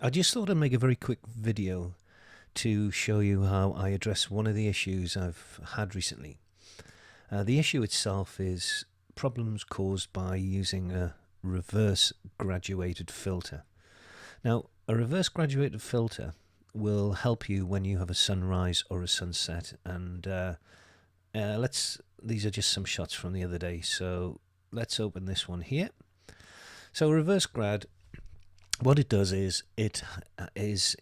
I just thought I'd make a very quick video to show you how I address one of the issues I've had recently. The issue itself is problems caused by using a reverse graduated filter. Now, a reverse graduated filter will help you when you have a sunrise or a sunset, and these are just some shots from the other day, so let's open this one here. So reverse grad, what it does is it is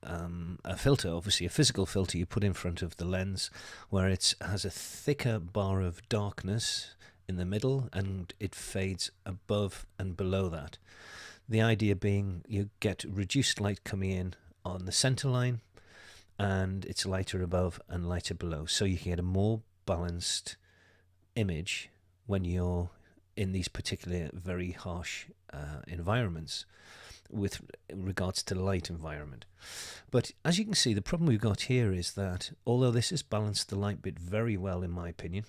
a filter, obviously a physical filter you put in front of the lens, where it has a thicker bar of darkness in the middle and it fades above and below that. The idea being you get reduced light coming in on the center line and it's lighter above and lighter below, so you can get a more balanced image when you're in these particular very harsh environments with regards to the light environment. But as you can see, the problem we've got here is that although this has balanced the light bit very well in my opinion,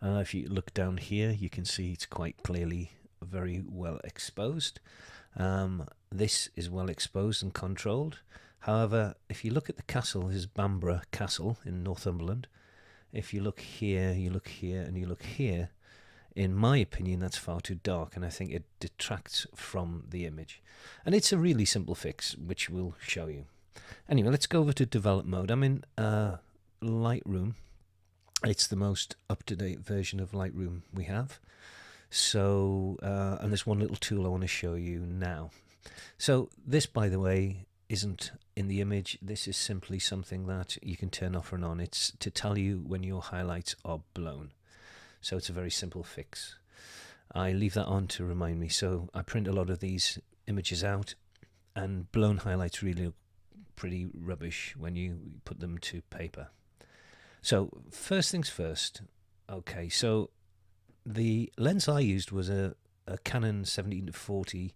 if you look down here you can see it's quite clearly very well exposed. This is well exposed and controlled. However, if you look at the castle, this is Bamborough Castle in Northumberland. If you look here, you look here, and you look here, in my opinion that's far too dark, and I think it detracts from the image. And it's a really simple fix which we'll show you. Anyway, let's go over to develop mode. I'm in Lightroom. It's the most up-to-date version of Lightroom we have. So and there's one little tool I want to show you now. So this, by the way, isn't in the image. This is simply something that you can turn off and on. It's to tell you when your highlights are blown. So it's a very simple fix. I leave that on to remind me. So I print a lot of these images out, and blown highlights really look pretty rubbish when you put them to paper. So first things first. Okay, so the lens I used was a Canon 17-40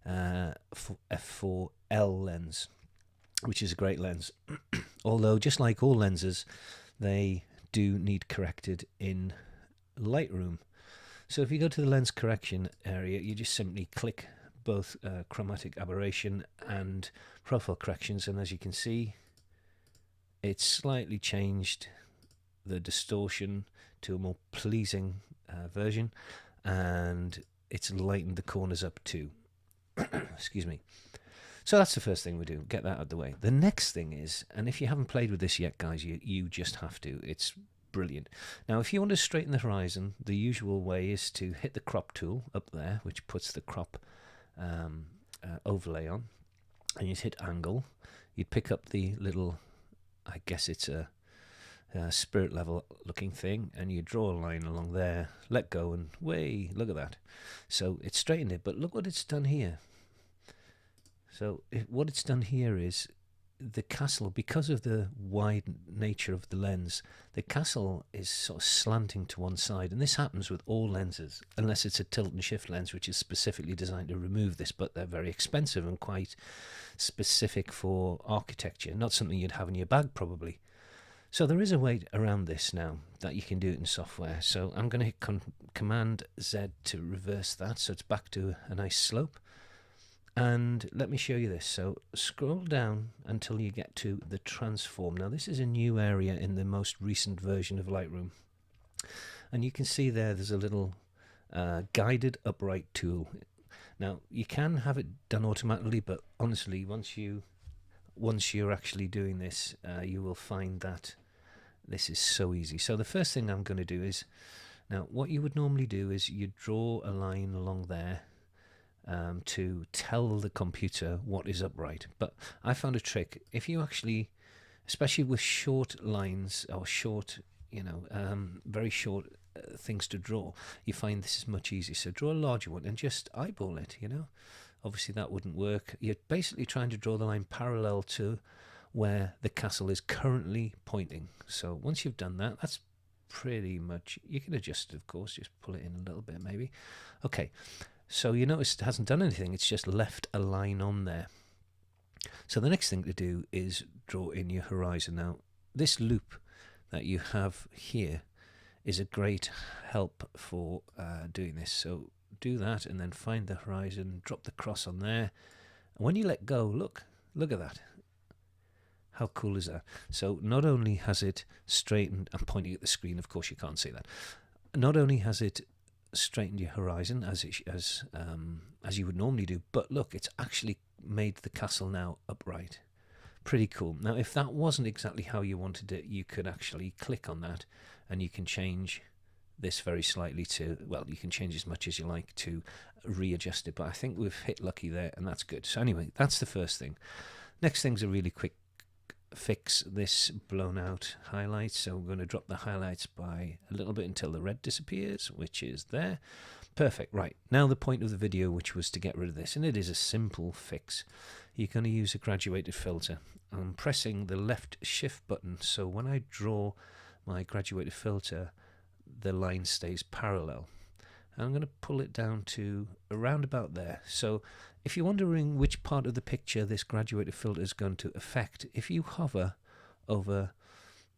f4L lens, which is a great lens. Although, just like all lenses, they do need corrected in Lightroom. So if you go to the lens correction area, you just simply click both chromatic aberration and profile corrections, and as you can see, it's slightly changed the distortion to a more pleasing version, and it's lightened the corners up too. Excuse me. So that's the first thing we do, get that out of the way. The next thing is, and if you haven't played with this yet guys, you just have to, it's brilliant. Now if you want to straighten the horizon, the usual way is to hit the crop tool up there, which puts the crop overlay on, and you hit angle. You'd pick up the little, I guess it's a spirit level looking thing, and you draw a line along there, let go, and way, look at that. So it's straightened it, but look what it's done here. So what it's done here is the castle, because of the wide nature of the lens, the castle is sort of slanting to one side, and this happens with all lenses, unless it's a tilt and shift lens, which is specifically designed to remove this, but they're very expensive and quite specific for architecture, not something you'd have in your bag probably. So there is a way around this now that you can do it in software. So I'm going to hit Command Z to reverse that, so it's back to a nice slope. And let me show you this. So scroll down until you get to the transform. Now this is a new area in the most recent version of Lightroom, and you can see there's a little guided upright tool. Now you can have it done automatically, but honestly, once you're actually doing this, you will find that this is so easy. So the first thing I'm going to do is, now what you would normally do is you draw a line along there to tell the computer what is upright, but I found a trick. If you actually, especially with short lines or short, very short things to draw, you find this is much easier. So draw a larger one and just eyeball it, Obviously that wouldn't work. You're basically trying to draw the line parallel to where the castle is currently pointing. So once you've done that, that's pretty much, you can adjust it, of course, just pull it in a little bit maybe. Okay, so you notice it hasn't done anything, it's just left a line on there. So the next thing to do is draw in your horizon. Now this loop that you have here is a great help for doing this. So do that and then find the horizon, drop the cross on there. when you let go, look at that. How cool is that? So not only has it straightened, I'm pointing at the screen, of course you can't see that. Not only has it straightened your horizon as you would normally do, but look, it's actually made the castle now upright. Pretty cool. Now, if that wasn't exactly how you wanted it, you could actually click on that and you can change this very slightly to, well, you can change as much as you like to readjust it, but I think we've hit lucky there, and that's good. So anyway, that's the first thing. Next thing's a really quick fix, this blown out highlights. So we're going to drop the highlights by a little bit until the red disappears, which is there. Perfect. Right, now the point of the video, which was to get rid of this, and it is a simple fix. You're going to use a graduated filter. I'm pressing the left shift button, so when I draw my graduated filter, the line stays parallel. And I'm going to pull it down to around about there. So if you're wondering which part of the picture this graduated filter is going to affect, if you hover over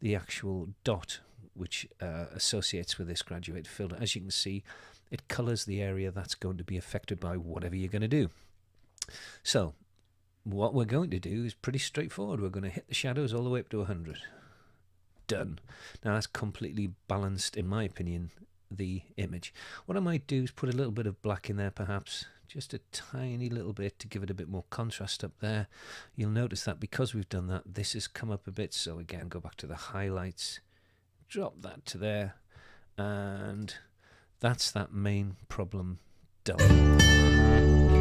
the actual dot which associates with this graduated filter, as you can see, it colors the area that's going to be affected by whatever you're going to do. So what we're going to do is pretty straightforward. We're going to hit the shadows all the way up to 100. Done. Now that's completely balanced, in my opinion, the image. What I might do is put a little bit of black in there, perhaps just a tiny little bit to give it a bit more contrast up there. You'll notice that because we've done that, this has come up a bit. So again, go back to the highlights, drop that to there, and that's that main problem done.